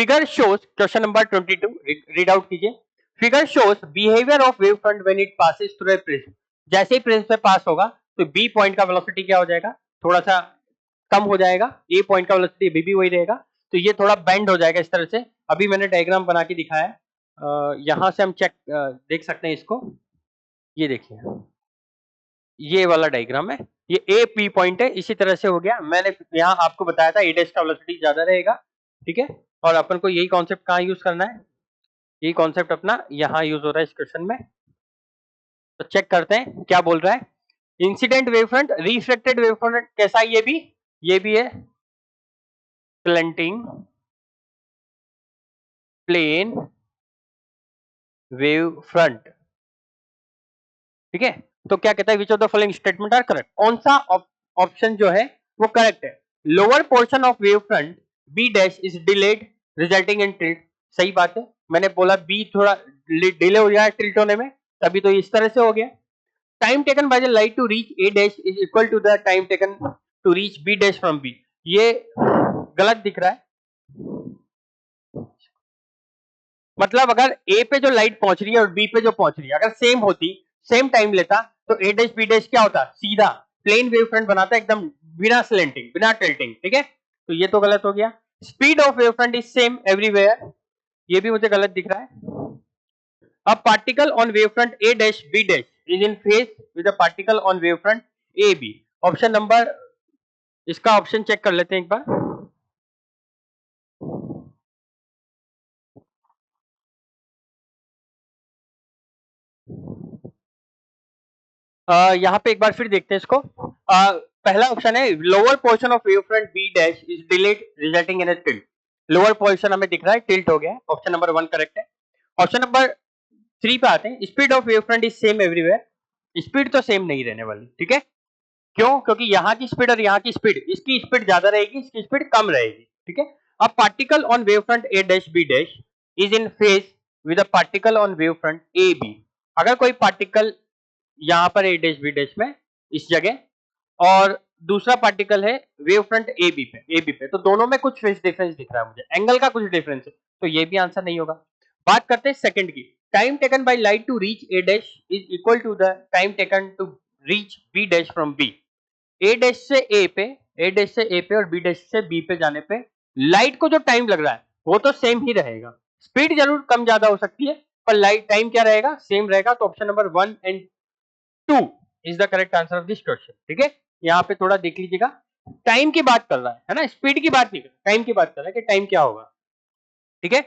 Figure shows, question number 22 read out कीजिए। Figure shows behaviour of wave front when it passes through a prism. जैसे ही prism पे पास होगा तो B point का वेलोसिटी क्या हो जाएगा, थोड़ा सा कम हो जाएगा। ए पॉइंट का वेलोसिटी अभी भी वही रहेगा, तो ये थोड़ा बेंड हो जाएगा इस तरह से। अभी मैंने डायग्राम बना के दिखाया है, यहां से हम चेक देख सकते हैं इसको। ये देखिए, ये वाला डायग्राम है, ये ए पी पॉइंट है, इसी तरह से हो गया। मैंने यहाँ आपको बताया था ए डैश का वेलोसिटी ज्यादा रहेगा, ठीक है। और अपन को यही कॉन्सेप्ट कहाँ यूज करना है, यही कॉन्सेप्ट अपना यहाँ यूज हो रहा है इस क्वेश्चन में। तो चेक करते हैं क्या बोल रहा है। Incident wave front, reflected wave front कैसा है, ये भी है स्लैंटिंग प्लेन वेव फ्रंट, ठीक है। तो क्या कहता है, which of the following statement are correct, कौन सा ऑप्शन जो है वो करेक्ट है। Lower portion of wave front B dash is delayed resulting in tilt, सही बात है। मैंने बोला बी थोड़ा डिले हो जाए टिल्ट होने में, तभी तो इस तरह से हो गया। Time taken by the light to reach A dash is equal to the time taken to reach B dash from B, ये गलत दिख रहा है। मतलब अगर ए पे जो लाइट पहुंच रही है और बी पे जो पहुंच रही है, अगर सेम होती, सेम टाइम लेता, तो ए डैश बी डैश क्या होता, सीधा प्लेन वेव फ्रंट बनाता एकदम, बिना स्लेंटिंग बिना टिल्टिंग, ठीक है। तो ये तो गलत हो गया। Speed of wave front is same everywhere, ये भी मुझे गलत दिख रहा है। A particle on wavefront A dash B dash is in phase with a particle on wavefront AB. Option number, इसका ऑप्शन चेक कर लेते हैं एक बार। यहाँ पे एक बार फिर देखते हैं इसको। पहला ऑप्शन है lower portion of wave front B dash is delayed resulting in a tilt. Lower portion हमें दिख रहा है टिल्ट हो गया, ऑप्शन नंबर 1 करेक्ट है। ऑप्शन नंबर 3 पे आते हैं, speed of wave front is same everywhere. Speed तो सेम नहीं रहने वाली, ठीक है। क्यों, क्योंकि यहाँ की स्पीड और यहाँ की स्पीड, इसकी स्पीड ज्यादा रहेगी, इसकी स्पीड कम रहेगी, ठीक है। अब particle on wave front A dash B dash is in phase with a particle on wave front A B. अगर कोई पार्टिकल यहाँ पर ए डैश बी डैश में इस जगह, और दूसरा पार्टिकल है वेव फ्रंट ए बी पे, तो दोनों में कुछ फेज डिफरेंस दिख रहा है मुझे, एंगल का कुछ डिफरेंस है, तो ये भी आंसर नहीं होगा। बात करते हैं सेकंड की। Time taken by light to reach A dash is equal to the time taken to reach B dash from B. A dash से ए पे, ए डैश से ए पे और बी डैश से बी पे जाने पे लाइट को जो टाइम लग रहा है वो तो सेम ही रहेगा। स्पीड जरूर कम ज्यादा हो सकती है, पर लाइट टाइम क्या रहेगा, सेम रहेगा। तो option number 1 and 2 is the correct answer of this question, ठीक है। यहाँ पे थोड़ा देख लीजिएगा, टाइम की बात कर रहा है ना, स्पीड की बात नहीं कर रहा, टाइम की बात कर रहा है कि टाइम क्या होगा, ठीक है।